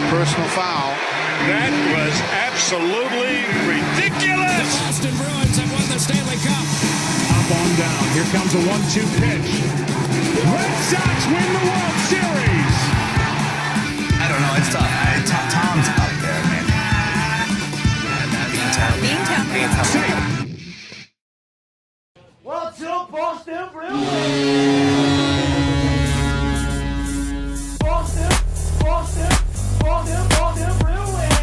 personal foul. That was absolutely ridiculous. The Boston Bruins have won the Stanley Cup. Up on down. Here comes a 1-2 pitch. Red Sox win the World Series. I don't know. It's tough. Tom's up there, man. Being tough. What's up, Boston Bruins? Boston Bruins.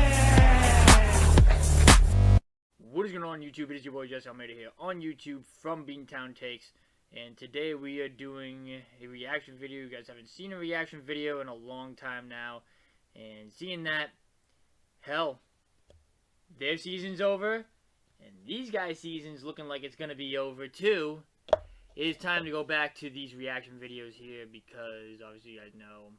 What is going on YouTube? It is your boy Jesse Almeida here on YouTube from Beantown Takes, and today we are doing a reaction video. You guys haven't seen a reaction video in a long time now, and seeing that, hell, their season's over, and these guys' season's looking like it's going to be over too. It is time to go back to these reaction videos here because obviously you guys know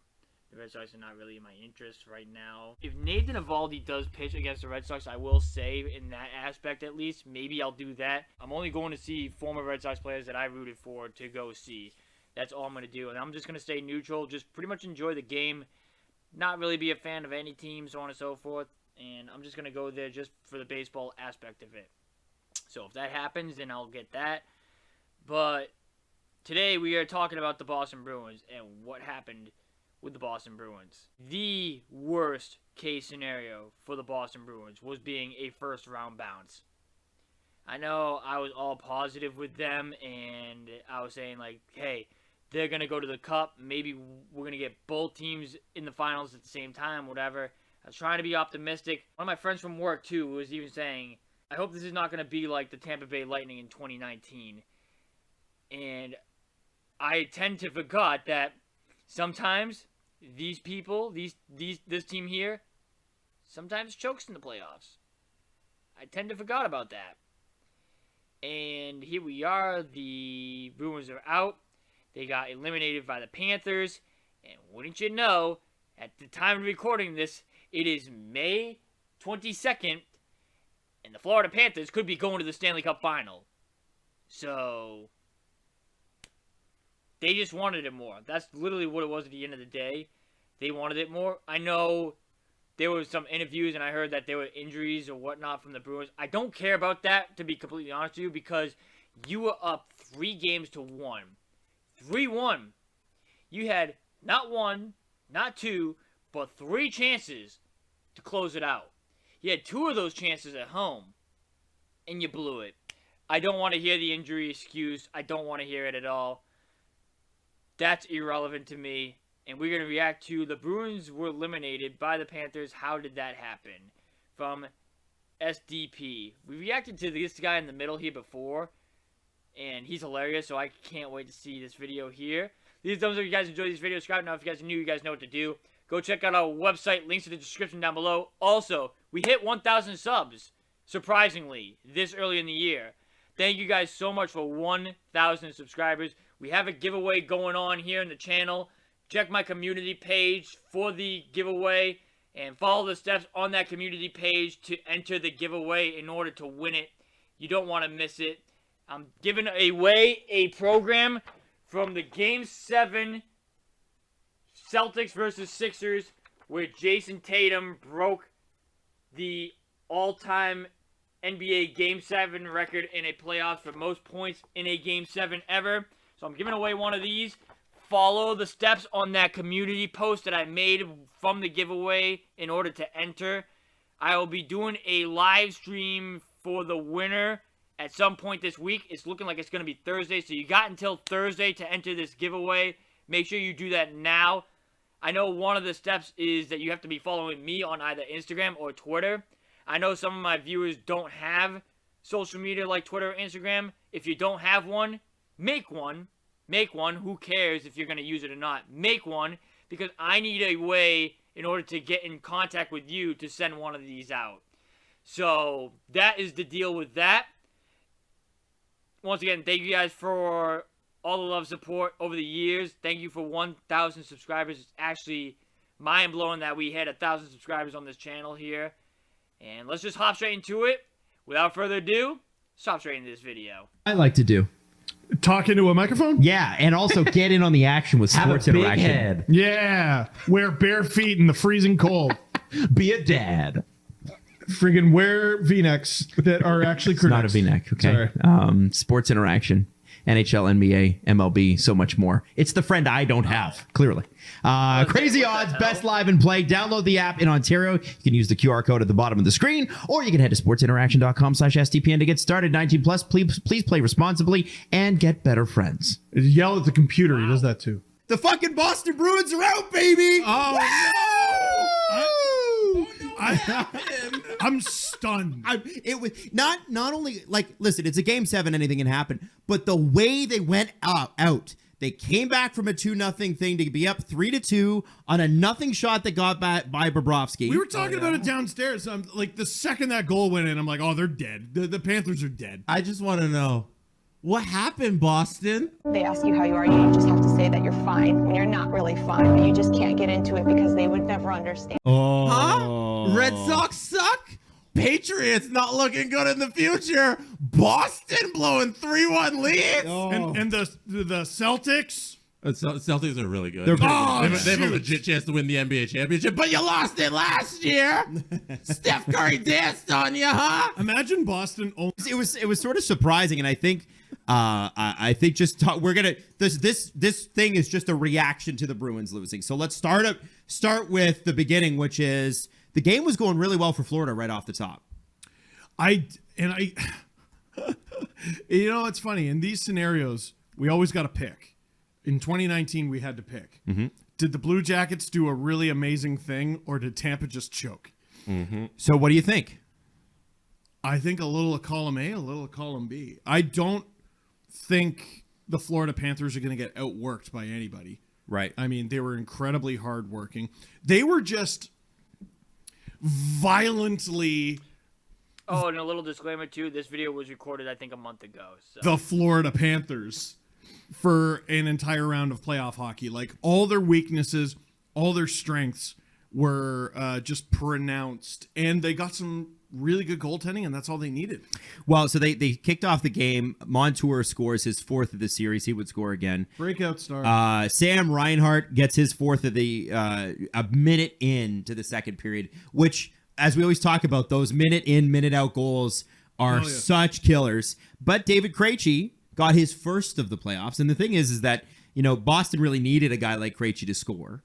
the Red Sox are not really in my interest right now. If Nathan Eovaldi does pitch against the Red Sox, I will say in that aspect at least, maybe I'll do that. I'm only going to see former Red Sox players that I rooted for to go see. That's all I'm going to do. And I'm just going to stay neutral, just pretty much enjoy the game, not really be a fan of any team, so on and so forth. And I'm just going to go there just for the baseball aspect of it. So if that happens, then I'll get that. But today we are talking about the Boston Bruins and what happened with the Boston Bruins. The worst case scenario for the Boston Bruins was being a first round bounce. I know I was all positive with them and I was saying like, hey, they're going to go to the Cup. Maybe we're going to get both teams in the finals at the same time, whatever. I was trying to be optimistic. One of my friends from work too was even saying, I hope this is not going to be like the Tampa Bay Lightning in 2019. And I tend to forget that sometimes these people, this team here, sometimes chokes in the playoffs. I tend to forget about that. And here we are. The Bruins are out. They got eliminated by the Panthers. And wouldn't you know, at the time of recording this, it is May 22nd. And the Florida Panthers could be going to the Stanley Cup Final. So they just wanted it more. That's literally what it was at the end of the day. They wanted it more. I know there was some interviews and I heard that there were injuries or whatnot from the Bruins. I don't care about that, to be completely honest with you, because you were up 3-1. 3-1. You had not one, not two, but 3 chances to close it out. You had 2 of those chances at home, and you blew it. I don't want to hear the injury excuse. I don't want to hear it at all. That's irrelevant to me. And we're going to react to the Bruins were eliminated by the Panthers. How did that happen? From SDP. We reacted to this guy in the middle here before, and he's hilarious, so I can't wait to see this video here. Leave a thumbs up if you guys enjoyed this video. Subscribe now if you guys are new. You guys know what to do. Go check out our website. Links in the description down below. Also, we hit 1,000 subs, surprisingly, this early in the year. Thank you guys so much for 1,000 subscribers. We have a giveaway going on here in the channel. Check my community page for the giveaway and follow the steps on that community page to enter the giveaway in order to win it. You don't want to miss it. I'm giving away a program from the Game 7 Celtics versus Sixers where Jason Tatum broke the all-time NBA Game 7 record in a playoff for most points in a Game 7 ever. So I'm giving away one of these. Follow the steps on that community post that I made from the giveaway in order to enter. I will be doing a live stream for the winner at some point this week. It's looking like it's going to be Thursday, so you got until Thursday to enter this giveaway. Make sure you do that now. I know one of the steps is that you have to be following me on either Instagram or Twitter. I know some of my viewers don't have social media like Twitter or Instagram. If you don't have one, make one. Make one. Who cares if you're going to use it or not? Make one, because I need a way in order to get in contact with you to send one of these out. So that is the deal with that. Once again, thank you guys for all the love, support over the years. Thank you for 1,000 subscribers. It's actually mind-blowing that we hit 1,000 subscribers on this channel here. And let's just hop straight into it. Without further ado, let's hop straight into this video. I like to do. Talk into a microphone? Yeah, and also get in on the action with sports Have a big interaction. head. Yeah. Wear bare feet in the freezing cold. Be a dad. Friggin' wear V-necks that are actually crew Not a necks. V-neck, okay? Sports interaction, NHL, NBA, MLB, so much more. It's the friend I don't have, clearly. Crazy Odds, best live and play. Download the app in Ontario. You can use the QR code at the bottom of the screen, or you can head to sportsinteraction.com/SDPN to get started. 19 plus. Please play responsibly and get better friends. Yell at the computer. He does that too. The fucking Boston Bruins are out, baby. I'm stunned. It was not only like, listen, it's a game 7, anything can happen, but the way they went out, they came back from a 2-0 thing to be up 3-2 on a nothing shot that got by Bobrovsky. We were talking about it downstairs. So I'm like, the second that goal went in, I'm like, oh, they're dead. The Panthers are dead. I just want to know, what happened, Boston? They ask you how you are, you just have to say that you're fine when you're not really fine, but you just can't get into it because they would never understand. Huh? Red Sox suck? Patriots not looking good in the future. Boston blowing 3-1 leads. And the Celtics. Celtics are really good. They're they good. have a legit chance to win the NBA championship, but you lost it last year. Steph Curry danced on you, huh? Imagine Boston. It was sort of surprising, and I think just we're gonna this thing is just a reaction to the Bruins losing. So let's start with the beginning, which is the game was going really well for Florida right off the top. You know, it's funny in these scenarios we always got to pick. In 2019, we had to pick. Mm-hmm. Did the Blue Jackets do a really amazing thing, or did Tampa just choke? Mm-hmm. So what do you think? I think a little of column A, a little of column B. I don't think the Florida Panthers are going to get outworked by anybody. Right. I mean, they were incredibly hardworking. They were just violently... Oh, and a little disclaimer, too. This video was recorded, I think, a month ago. So. The Florida Panthers for an entire round of playoff hockey. Like, all their weaknesses, all their strengths were just pronounced. And they got some really good goaltending, and that's all they needed. Well, so they kicked off the game. Montour scores his 4th of the series. He would score again. Breakout star. Sam Reinhart gets his 4th of the a minute into the second period, which, as we always talk about, those minute in, minute out goals are such killers. But David Krejci got his 1st of the playoffs. And the thing is that, you know, Boston really needed a guy like Krejci to score.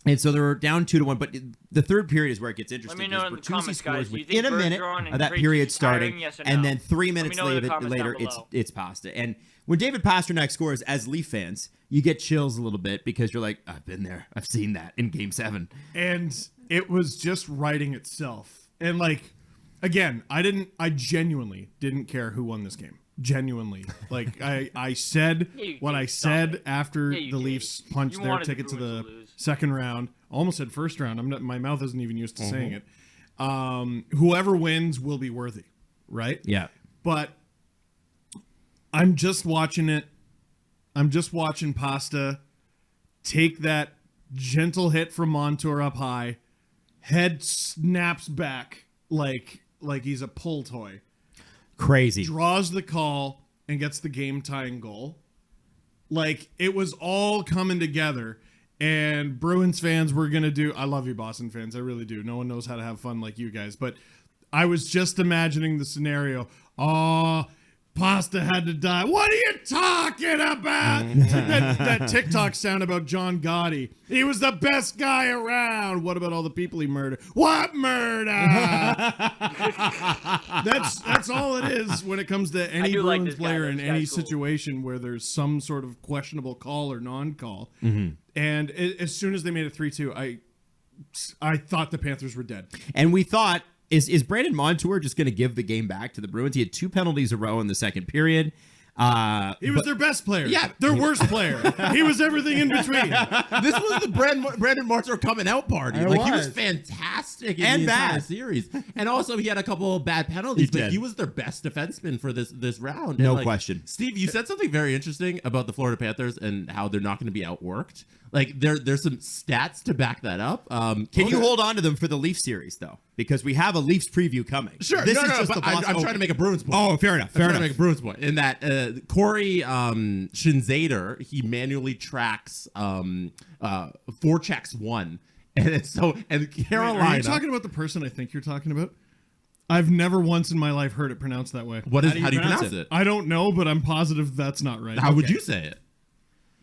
And so they were down 2-1, but the third period is where it gets interesting. Let me know in the comments, guys. Do you Within think a minute Bergeron of that Krejci's period starting, hiring, yes or and no? then 3 minutes Let me know in the comments later, down below. it's pasta. And when David Pastrnak scores, as Leaf fans, you get chills a little bit because you're like, I've been there, I've seen that in Game 7, and it was just writing itself. And like, again, I genuinely didn't care who won this game. Genuinely, like I said what I said after the Leafs punched their ticket to the second round. Almost said first round. My mouth isn't even used to saying it. Whoever wins will be worthy, right? Yeah. But I'm just watching it. I'm just watching Pasta take that gentle hit from Montour up high. Head snaps back like he's a pull toy. Crazy. Draws the call and gets the game-tying goal. Like, it was all coming together. And Bruins fans were going to do... I love you, Boston fans. I really do. No one knows how to have fun like you guys. But I was just imagining the scenario. Oh, Pasta had to die. What are you talking about? that TikTok sound about John Gotti. He was the best guy around. What about all the people he murdered? What murder? That's all it is when it comes to any Bruins player in any situation where there's some sort of questionable call or non-call. Mm-hmm. And as soon as they made it 3-2, I thought the Panthers were dead. And we thought, is Brandon Montour just going to give the game back to the Bruins? He had 2 penalties a row in the second period. He was their best player. Yeah. Their worst player. He was everything in between. This was the Brandon Montour coming out party. He was fantastic in the entire series. And also he had a couple of bad penalties, but he was their best defenseman for this round. No question. Steve, you said something very interesting about the Florida Panthers and how they're not going to be outworked. Like there's some stats to back that up. Can you hold on to them for the Leafs series though? Because we have a Leafs preview coming. Sure. This is just the I'm trying to make a Bruins point. Oh, fair enough. Fair enough. To make a Bruins point. In that Corey Shinzader, he manually tracks 4 checks 1 And Carolina. Are you talking about the person I think you're talking about? I've never once in my life heard it pronounced that way. How do you pronounce it? I don't know, but I'm positive that's not right. How would you say it?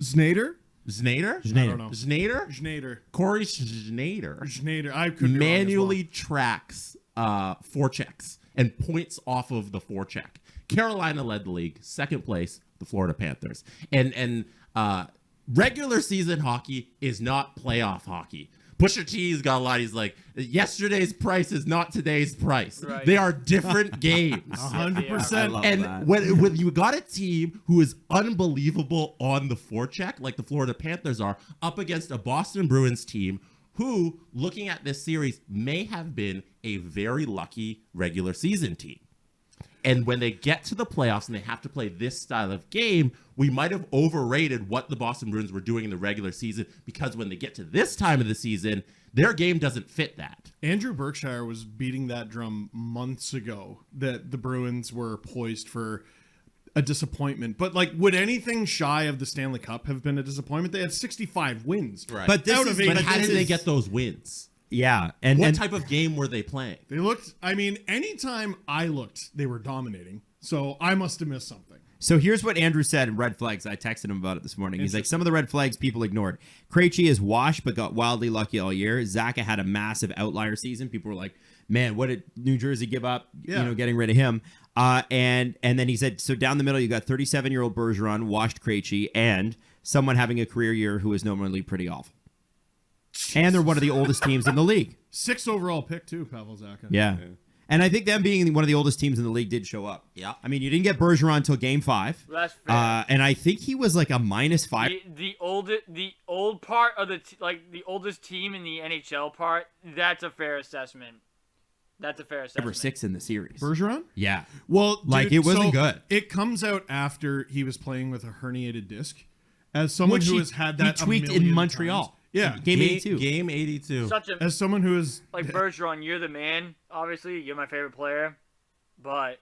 Znader? Znader? I don't know. Znader? Corey Znader. I could manually tracks forechecks and points off of the forecheck. Carolina led the league. Second place, the Florida Panthers. And regular season hockey is not playoff hockey. Pusha T's got a lot. He's like, yesterday's price is not today's price. Right. They are different games. 100%. And when you got a team who is unbelievable on the forecheck, like the Florida Panthers are, up against a Boston Bruins team who, looking at this series, may have been a very lucky regular season team. And when they get to the playoffs and they have to play this style of game, we might have overrated what the Boston Bruins were doing in the regular season, because when they get to this time of the season, their game doesn't fit that. Andrew Berkshire was beating that drum months ago that the Bruins were poised for a disappointment. But like, would anything shy of the Stanley Cup have been a disappointment? They had 65 wins. Right. But how did they get those wins? Yeah. What type of game were they playing? They looked, anytime I looked, they were dominating. So I must have missed something. So here's what Andrew said in red flags. I texted him about it this morning. He's like, some of the red flags people ignored. Krejci is washed but got wildly lucky all year. Zaka had a massive outlier season. People were like, man, what did New Jersey give up, getting rid of him? And then he said, so down the middle, you got 37-year-old Bergeron, washed Krejci, and someone having a career year who is normally pretty awful. And they're one of the oldest teams in the league. 6th overall pick, too, Pavel Zacha. Yeah. And I think them being one of the oldest teams in the league did show up. Yeah. I mean, you didn't get Bergeron until game 5. That's fair. And I think he was like a -5. The old part of the oldest team in the NHL part, that's a fair assessment. Number 6 in the series. Bergeron? Yeah. Well, like, it wasn't good. It comes out after he was playing with a herniated disc. As someone who has had that he tweaked in Montreal. Times. Yeah. Game 82. Game 82. As someone who is... Like, Bergeron, you're the man. Obviously, you're my favorite player. But...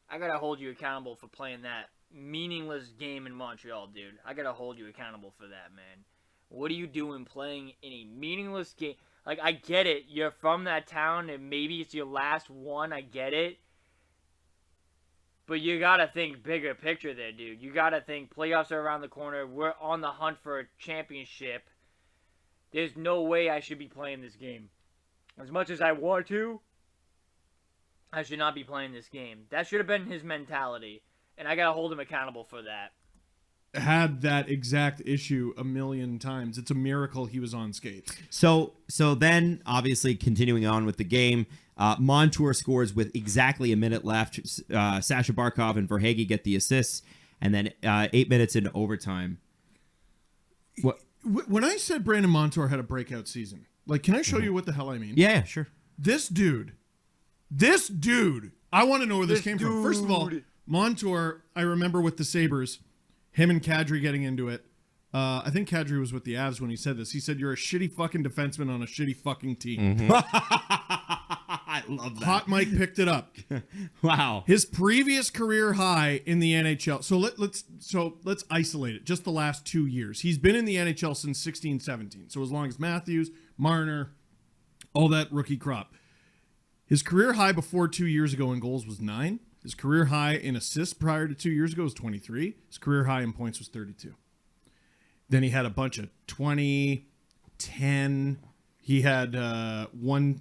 I gotta hold you accountable for playing that meaningless game in Montreal, dude. I gotta hold you accountable for that, man. What are you doing playing in a meaningless game? Like, I get it. You're from that town, and maybe it's your last one. I get it. But you gotta think bigger picture there, dude. You gotta think playoffs are around the corner. We're on the hunt for a championship. There's no way I should be playing this game. As much as I want to, I should not be playing this game. That should have been his mentality. And I gotta hold him accountable for that. Had that exact issue a million times. It's a miracle he was on skates. So then, obviously, continuing on with the game, Montour scores with exactly a minute left. Sasha Barkov and Verhaeghe get the assists, and then 8 minutes into overtime. What? When I said Brandon Montour had a breakout season, like, can I show you what the hell I mean? Yeah, sure. This dude, I want to know where this came from. First of all, Montour, I remember with the Sabres, him and Kadri getting into it. I think Kadri was with the Avs when he said this. He said, you're a shitty fucking defenseman on a shitty fucking team. I love that. Hot Mike picked it up. Wow. His previous career high in the NHL. So let's isolate it. Just the last 2 years. He's been in the NHL since 16-17. So as long as Matthews, Marner, all that rookie crop. His career high before 2 years ago in goals was 9. His career high in assists prior to 2 years ago was 23. His career high in points was 32. Then he had a bunch of 20, 10. He had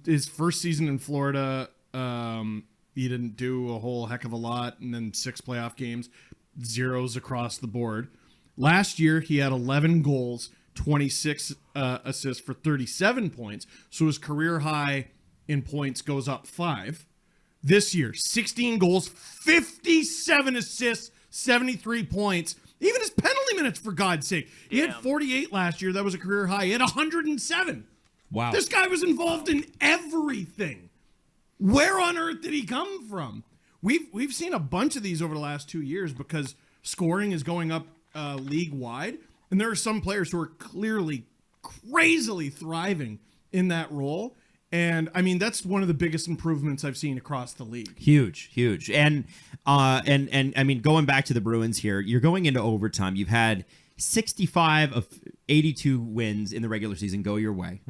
his first season in Florida. He didn't do a whole heck of a lot. And then 6 playoff games, zeros across the board. Last year, he had 11 goals, 26 assists for 37 points. So his career high in points goes up 5. This year, 16 goals, 57 assists, 73 points. Even his penalty minutes, for God's sake. He had 48 last year. That was a career high. He had 107. Wow. This guy was involved in everything. Where on earth did he come from? We've seen a bunch of these over the last 2 years because scoring is going up league-wide. And there are some players who are clearly, crazily thriving in that role. And I mean, that's one of the biggest improvements I've seen across the league. Huge. And I mean, going back to the Bruins here, you're going into overtime. You've had 65 of 82 wins in the regular season go your way.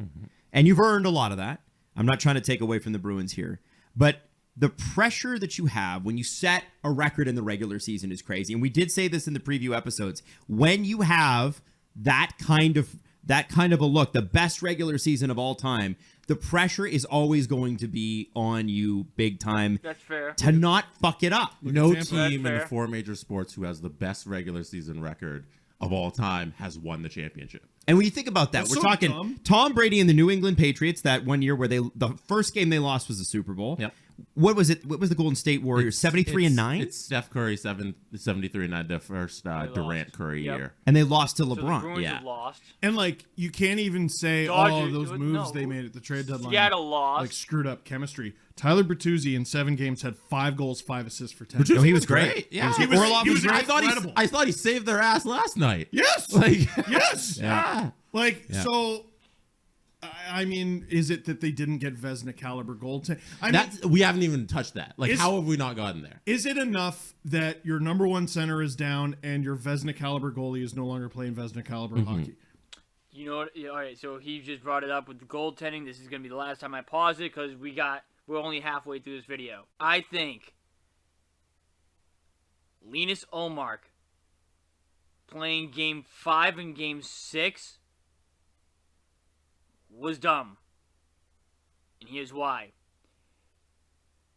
And you've earned a lot of that. I'm not trying to take away from the Bruins here. But the pressure that you have when you set a record in the regular season is crazy. And we did say this in the preview episodes. When you have that kind of a look, the best regular season of all time, the pressure is always going to be on you big time. That's fair. To not fuck it up. No That's team in fair. the 4 major sports who has the best regular season record of all time has won the championship. And when you think about that, That's we're so talking dumb. Tom Brady and the New England Patriots that one year where the first game they lost was the Super Bowl. Yep. What was it? What was the Golden State Warriors? 73-9? It's Steph Curry 73-9, the first Durant Curry Yep. year. And they lost to So the LeBron. Bruins Yeah. have lost. And like you can't even say, Dodgers- those moves no. they made at the trade deadline, Seattle lost. like screwed up chemistry. Tyler Bertuzzi in 7 games had 5 goals, 5 assists for 10. No, he was great. Yeah, He was- Orlov he was was great. incredible. I thought he saved their ass last night. Yes. Like, Yes. yeah. Like, so, I mean, is it that they didn't get Vezina caliber goaltending? We haven't even touched that. Like, Is- how have we not gotten there? Is it enough that your number one center is down and your Vezina caliber goalie is no longer playing Vezina caliber hockey? You know what? Yeah, all right, so he just brought it up with the goaltending. This is going to be the last time I pause it because we're only halfway through this video. I think Linus Ullmark playing Game 5 and Game 6 was dumb. And here's why.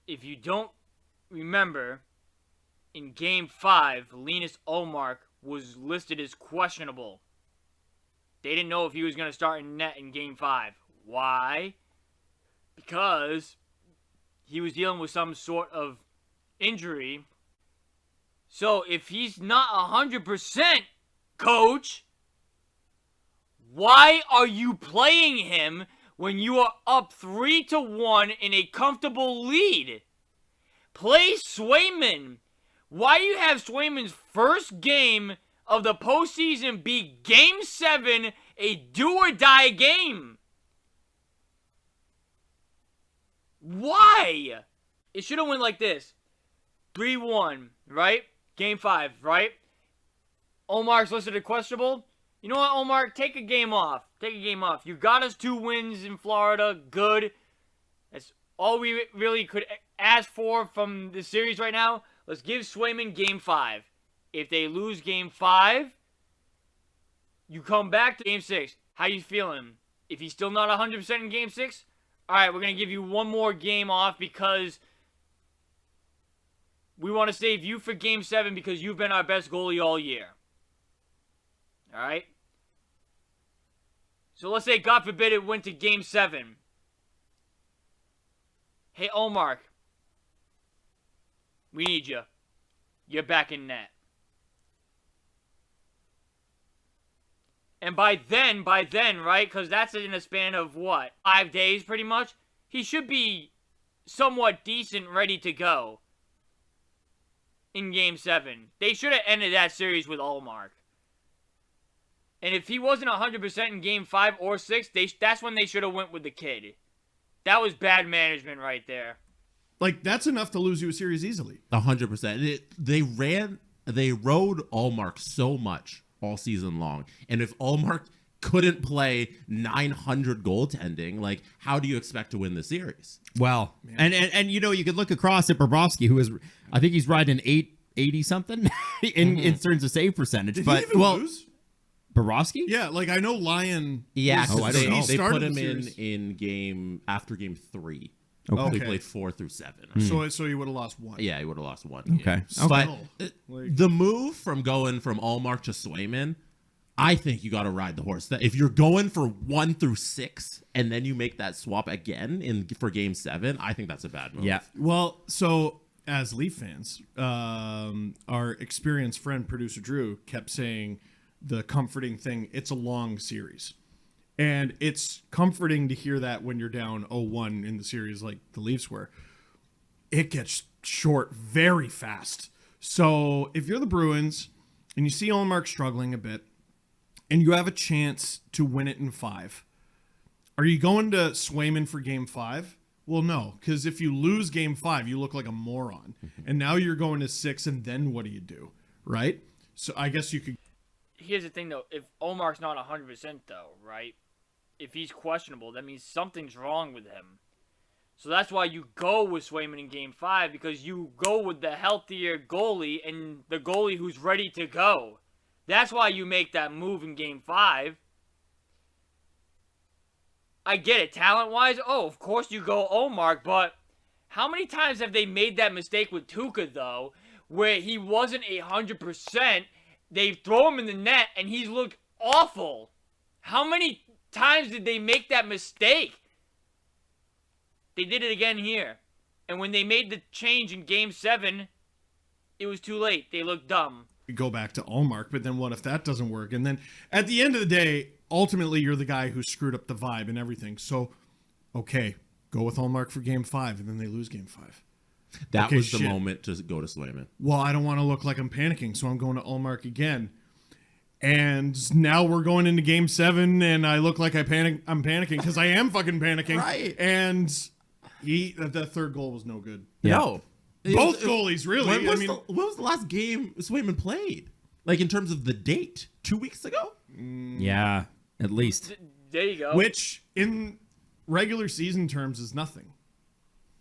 If you don't remember, in Game 5, Linus Ullmark was listed as questionable. They didn't know if he was going to start in net in Game 5. Why? Because he was dealing with some sort of injury. So if he's not 100%, coach, why are you playing him when you are up 3-1 in a comfortable lead? Play Swayman. Why do you have Swayman's first game of the postseason be Game 7, a do-or-die game? Why? It should have went like this. 3-1, right? Game 5, right? Omar's listed as questionable. You know what, Omar? Take a game off. Take a game off. You got us 2 wins in Florida. Good. That's all we really could ask for from the series right now. Let's give Swayman Game 5. If they lose Game 5, you come back to Game 6. How you feeling? If he's still not 100% in Game 6, all right, we're going to give you one more game off because we want to save you for Game 7 because you've been our best goalie all year. All right? So let's say, God forbid, it went to Game 7. Hey, Omar, we need you. You're back in net. And by then, right, because that's in a span of, what, 5 days pretty much, he should be somewhat decent, ready to go in Game 7. They should have ended that series with Ullmark. And if he wasn't 100% in Game 5 or 6, that's when they should have went with the kid. That was bad management right there. Like, that's enough to lose you a series easily. 100%. They rode Ullmark so much all season long. And if Ullmark couldn't play 900 goaltending, like, how do you expect to win the series? Well, and you know, you could look across at Bobrovsky, who is, I think he's riding 880 something in terms of save percentage. Did but he even lose? Bobrovsky? Yeah, like I know Lyon. Yeah, Oh, I don't know. they started put him the series. in after game 3. Okay. They played 4 through 7. So he would have lost 1. Yeah, he would have lost 1. Okay. Yeah. But Like- the move from going from Ullmark to Swayman, I think you got to ride the horse. That if you're going for 1 through 6 and then you make that swap again for game 7, I think that's a bad move. Yeah. Well, so as Leaf fans, our experienced friend, producer Drew, kept saying the comforting thing, it's a long series. And it's comforting to hear that when you're down 0-1 in the series like the Leafs were. It gets short very fast. So if you're the Bruins and you see Ullmark struggling a bit and you have a chance to win it in 5, are you going to Swayman for game 5? Well, no, because if you lose game 5, you look like a moron. And now you're going to 6, and then what do you do? Right? So I guess you could... here's the thing, though. If Omar's not 100%, though, right? If he's questionable, that means something's wrong with him. So that's why you go with Swayman in Game 5, because you go with the healthier goalie and the goalie who's ready to go. That's why you make that move in Game 5. I get it. Talent-wise, of course you go Omar, but how many times have they made that mistake with Tuukka, though, where he wasn't 100%, they throw him in the net, and he's looked awful? How many times did they make that mistake? They did it again here. And when they made the change in Game 7, it was too late. They looked dumb. You go back to Allmark, but then what if that doesn't work? And then at the end of the day, ultimately you're the guy who screwed up the vibe and everything. So, okay, go with Allmark for Game 5, and then they lose Game 5. That Okay, was the shit. moment to go to Swayman. Well, I don't want to look like I'm panicking, so I'm going to Allmark again. And now we're going into Game 7, and I look like I'm panicking because I am fucking panicking. Right. And that third goal was no good. Yeah. No. Both goalies, really. When was the last game Swayman played? Like, in terms of the date? 2 weeks ago? Yeah, at least. There you go. Which, in regular season terms, is nothing.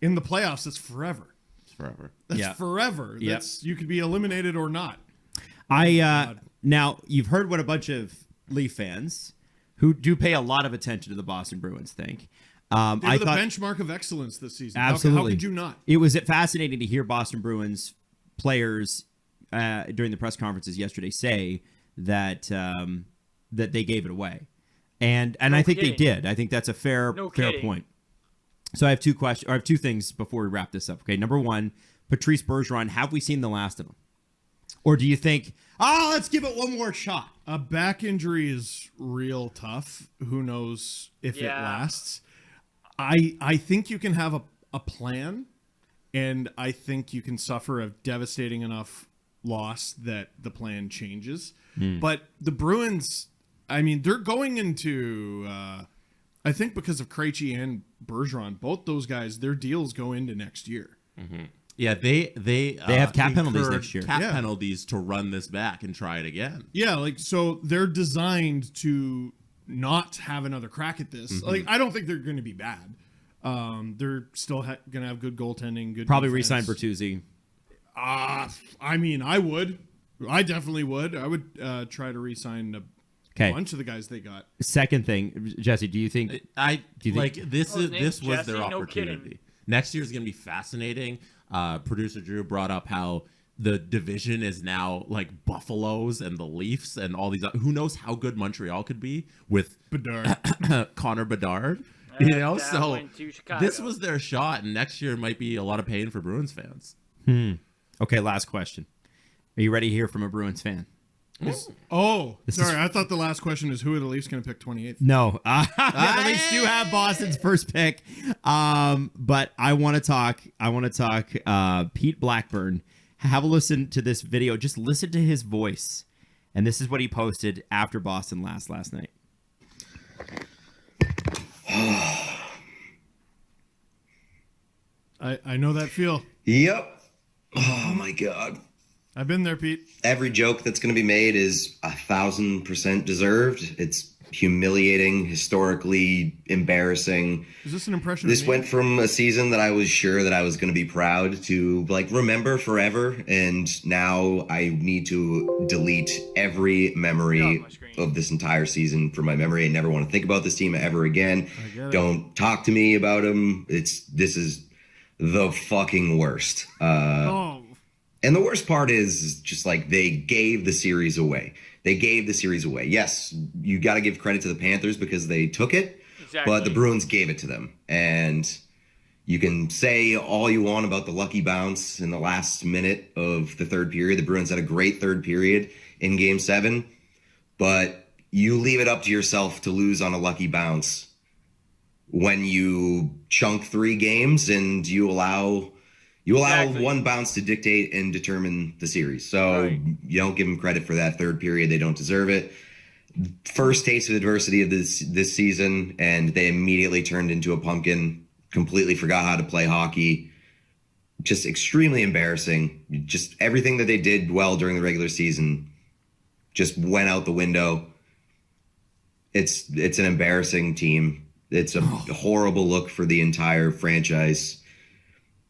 In the playoffs, it's forever. It's forever. That's forever. Yep. That's you could be eliminated or not. Now you've heard what a bunch of Leaf fans who do pay a lot of attention to the Boston Bruins think. They were I the thought benchmark of excellence this season. absolutely. How could you not? It was fascinating to hear Boston Bruins players during the press conferences yesterday say that that they gave it away, and I think kidding. they did. I think that's a fair kidding. point. So I have two questions. I have two things before we wrap this up. Okay, number one, Patrice Bergeron. Have we seen the last of him, or do you think, let's give it one more shot? A back injury is real tough. Who knows if it Yeah. lasts? I think you can have a plan, and I think you can suffer a devastating enough loss that the plan changes. But the Bruins, I mean, they're going into, I think because of Krejci and Bergeron, both those guys, their deals go into next year. Yeah, they have cap penalties incurred next year. Cap Yeah. penalties to run this back and try it again. Yeah, like, so they're designed to not have another crack at this. Like, I don't think they're going to be bad. They're still going to have good goaltending, good Probably defense. re-sign Bertuzzi. I mean, I would. I definitely would. I would try to re-sign a Okay. bunch of the guys they got. Second thing, Jesse, do you think? Do you think- like this his is name's this was Jesse? their No opportunity. kidding. Next year is going to be fascinating. Producer Drew brought up how the division is now like Buffaloes and the Leafs and all these. Who knows how good Montreal could be with Bedard. Connor Bedard? You know, That so went to Chicago. this was their shot, and next year might be a lot of pain for Bruins fans. Okay, last question. Are you ready to hear from a Bruins fan? Oh, This sorry. is- I thought the last question is who are the Leafs going to pick 28th? No, the Leafs do have Boston's first pick, but I want to talk. Pete Blackburn. Have a listen to this video. Just listen to his voice, and this is what he posted after Boston last night. I know that feel. Yep. Oh my God. I've been there, Pete. Every joke that's going to be made is 1,000% deserved. It's humiliating, historically embarrassing. Is this an impression This of me? went from a season that I was sure that I was going to be proud to like remember forever, and now I need to delete every memory of this entire season from my memory. I never want to think about this team ever again. get it. Don't talk to me about them. This is the fucking worst. Oh, And the worst part is just like they gave the series away. They gave the series away. Yes, you got to give credit to the Panthers because they took it, Exactly. but the Bruins gave it to them. And you can say all you want about the lucky bounce in the last minute of the third period. The Bruins had a great third period in Game 7, but you leave it up to yourself to lose on a lucky bounce when you chunk 3 games and you allow Exactly. one bounce to dictate and determine the series. So Right. you don't give them credit for that third period. They don't deserve it. First taste of adversity of this season, and they immediately turned into a pumpkin, completely forgot how to play hockey. Just extremely embarrassing. Just everything that they did well during the regular season just went out the window. It's an embarrassing team. It's a horrible look for the entire franchise.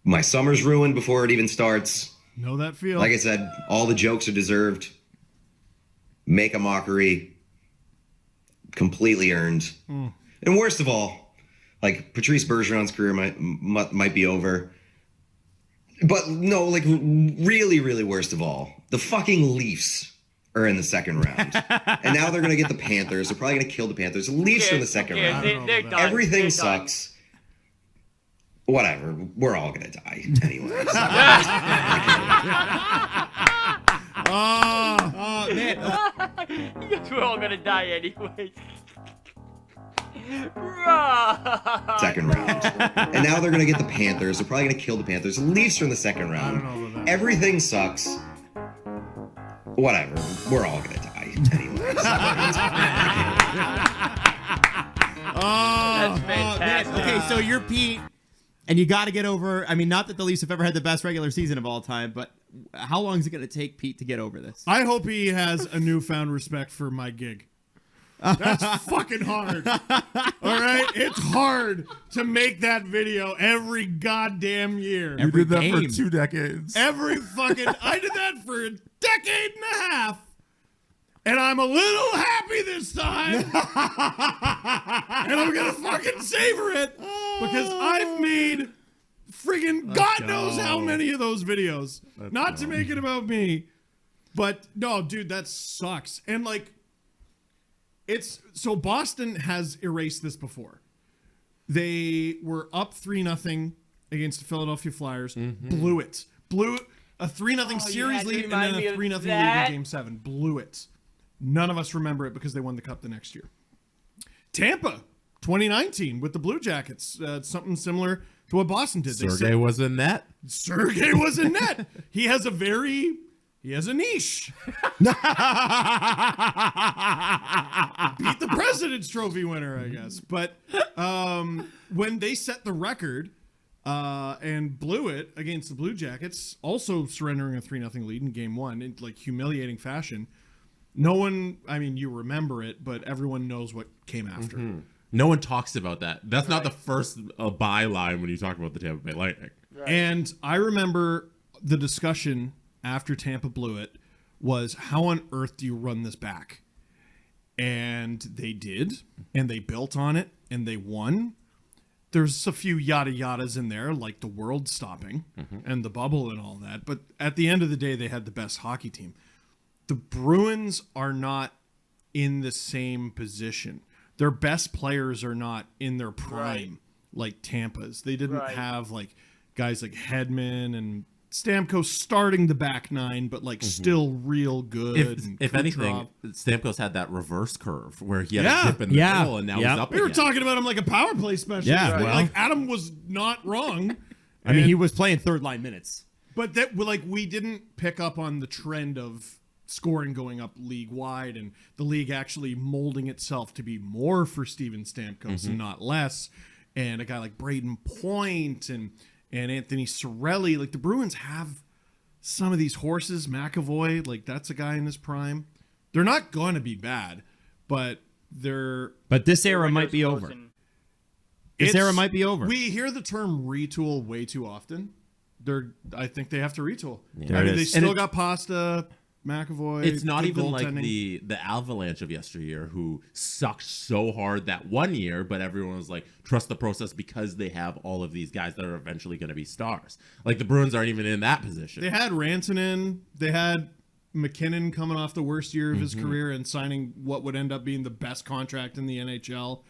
My summer's ruined before it even starts. Know that feel. Like I said, all the jokes are deserved. Make a mockery. Completely earned. And worst of all, like Patrice Bergeron's career might be over. But no, like really, really worst of all, the fucking Leafs are in the second round. And now they're going to get the Panthers. They're probably going to kill the Panthers. The Leafs are in the second round. They're done. Everything They're sucks. Done. Whatever. We're all going to die anyway. Oh, man. We're all going to die anyway. Second round. And now they're going to get the Panthers. They're probably going to kill the Panthers. The Leafs are in the second round. I don't know about that. Everything sucks. Whatever. We're all going to die anyway. That's fantastic. Okay, so you're Pete, and you got to get over. I mean, not that the Leafs have ever had the best regular season of all time, but how long is it going to take Pete to get over this? I hope he has a newfound respect for my gig. That's fucking hard. All right? It's hard to make that video every goddamn year. You did that for 2 decades. I did that for a decade and a half. And I'm a little happy this time. And I'm going to fucking savor it because I've made friggin' God knows how many of those videos. Not to make it about me. But no, dude, that sucks. And like, so Boston has erased this before. They were up 3-0 against the Philadelphia Flyers, blew it. Blew a 3-0 series lead and then a 3-0 lead in Game 7. Blew it. None of us remember it because they won the Cup the next year. Tampa, 2019 with the Blue Jackets. Something similar to what Boston did. Sergei was in net. Sergei was in net. He has a niche. Beat the President's Trophy winner, I guess. But when they set the record and blew it against the Blue Jackets, also surrendering a 3-0 lead in Game 1 in like humiliating fashion, no one, I mean, you remember it, but everyone knows what came after. No one talks about that. That's not the first byline when you talk about the Tampa Bay Lightning. Right. And I remember the discussion after Tampa blew it was, how on earth do you run this back? And they did, and they built on it, and they won. There's a few yada yadas in there, like the world stopping and the bubble and all that. But at the end of the day, they had the best hockey team. The Bruins are not in the same position. Their best players are not in their prime like Tampa's. They didn't have like guys like Hedman and Stamkos starting the back nine, but like still real good. If anything, Stamkos had that reverse curve where he had a dip in the middle and now he's up again. We were talking about him like a power play specialist. Yeah, well, like Adam was not wrong. I mean, he was playing third line minutes. But that like we didn't pick up on the trend of scoring going up league wide and the league actually molding itself to be more for Steven Stamkos and not less. And a guy like Braden Point and Anthony Cirelli, like the Bruins have some of these horses. McAvoy, like that's a guy in his prime. They're not going to be bad, but they're. But this era might be over. This era might be over. We hear the term retool way too often. I think they have to retool. Yeah, I mean, they still got Pasta, McAvoy. It's not even like goaltending. the Avalanche of yesteryear who sucked so hard that one year, but everyone was like, trust the process because they have all of these guys that are eventually going to be stars. Like the Bruins aren't even in that position. They had Rantanen. They had McKinnon coming off the worst year of his career and signing what would end up being the best contract in the NHL.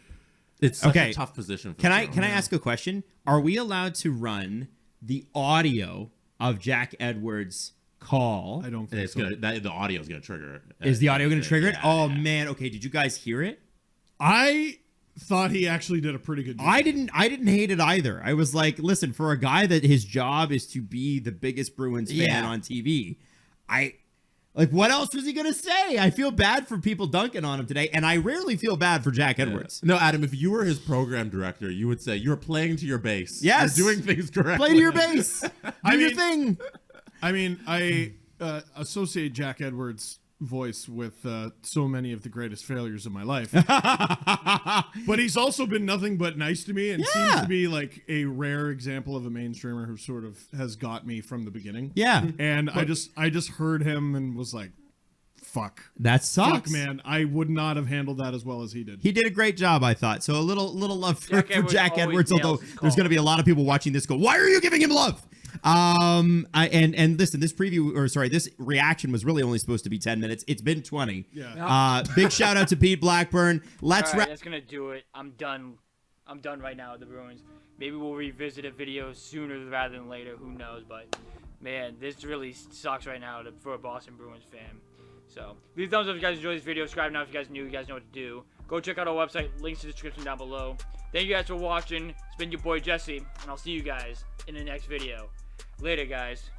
It's such a tough position. Can I ask a question? Are we allowed to run the audio of Jack Edwards' call? I don't think so. The audio is going to trigger it. Is the audio going to trigger it? Oh, yeah. man. Okay, did you guys hear it? I thought he actually did a pretty good job. I didn't hate it either. I was like, listen, for a guy that his job is to be the biggest Bruins fan on TV, what else was he going to say? I feel bad for people dunking on him today, and I rarely feel bad for Jack Edwards. No, Adam, if you were his program director, you would say, you're playing to your base. Yes. You're doing things correctly. Play to your base. Do your thing. I mean, I associate Jack Edwards voice with so many of the greatest failures of my life. But he's also been nothing but nice to me and seems to be like a rare example of a mainstreamer who sort of has got me from the beginning. Yeah. And I just heard him and was like, fuck. That sucks. Fuck, man. I would not have handled that as well as he did. He did a great job, I thought. So a little love for Jack Edwards, although there's going to be a lot of people watching this go, why are you giving him love? And listen, this reaction was really only supposed to be 10 minutes. It's been 20. Yeah. Big shout out to Pete Blackburn. That's gonna do it. I'm done right now with the Bruins. Maybe we'll revisit a video sooner rather than later. Who knows? But man, this really sucks right now for a Boston Bruins fan. So leave a thumbs up if you guys enjoyed this video. Subscribe now if you guys new. You guys know what to do. Go check out our website. Links in the description down below. Thank you guys for watching. It's been your boy Jesse, and I'll see you guys in the next video. Later, guys.